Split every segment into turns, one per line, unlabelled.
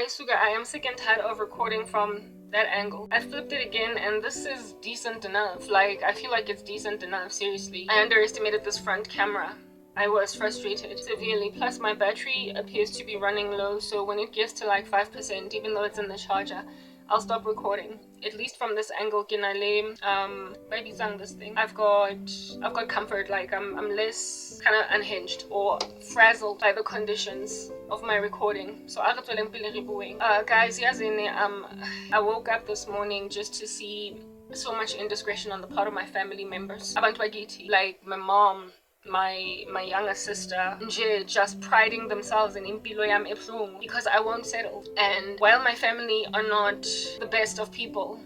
Suga, I am sick and tired of recording from that angle. I flipped it again and this is decent enough. Like, I feel like it's decent enough, seriously. I underestimated this front camera. I was frustrated severely. Plus my battery appears to be running low, so when it gets to like 5%, even though it's in the charger, I'll stop recording. At least from this angle, maybe this thing. I've got comfort. Like I'm less kind of unhinged or frazzled by the conditions of my recording. So guys, I woke up this morning just to see so much indiscretion on the part of my family members. Abantu bakithi, like my mom, my younger sister, just priding themselves in impilo yam ebuhlungu because I won't settle. And while my family are not the best of people,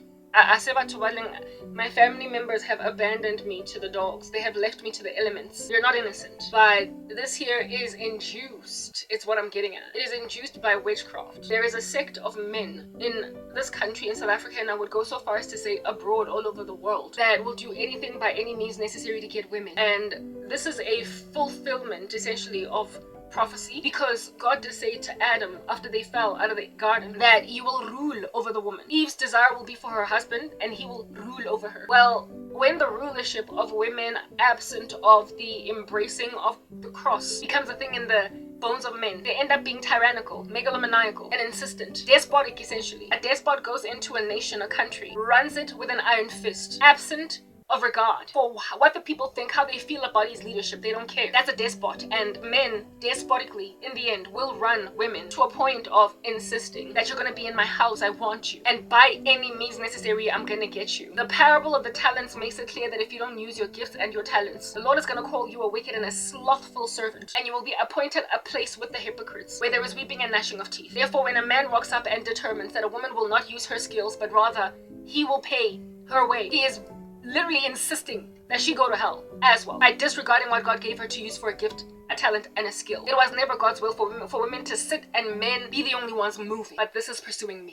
my family members have abandoned me to the dogs. They have left me to the elements. They're not innocent. But this here is induced. It's what I'm getting at. It is induced by witchcraft. There is a sect of men in this country, in South Africa, and I would go so far as to say abroad, all over the world, that will do anything by any means necessary to get women. And this is a fulfillment, essentially, of prophecy, because God did say to Adam after they fell out of the garden that he will rule over the woman. Eve's desire will be for her husband and he will rule over her. Well, when the rulership of women, absent of the embracing of the cross, becomes a thing in the bones of men, they end up being tyrannical, megalomaniacal, and insistent. Despotic, essentially. A despot goes into a nation, a country, runs it with an iron fist, absent of regard for what the people think, how they feel about his leadership. They don't care. That's a despot. And men, despotically, in the end, will run women to a point of insisting that you're going to be in my house, I want you, and by any means necessary, I'm going to get you. The parable of the talents makes it clear that if you don't use your gifts and your talents, the Lord is going to call you a wicked and a slothful servant, and you will be appointed a place with the hypocrites, where there is weeping and gnashing of teeth. Therefore, when a man rocks up and determines that a woman will not use her skills, but rather he will pay her way, he is literally insisting that she go to hell as well, by disregarding what God gave her to use for a gift, a talent, and a skill. It was never God's will for women to sit and men be the only ones moving. But this is pursuing me.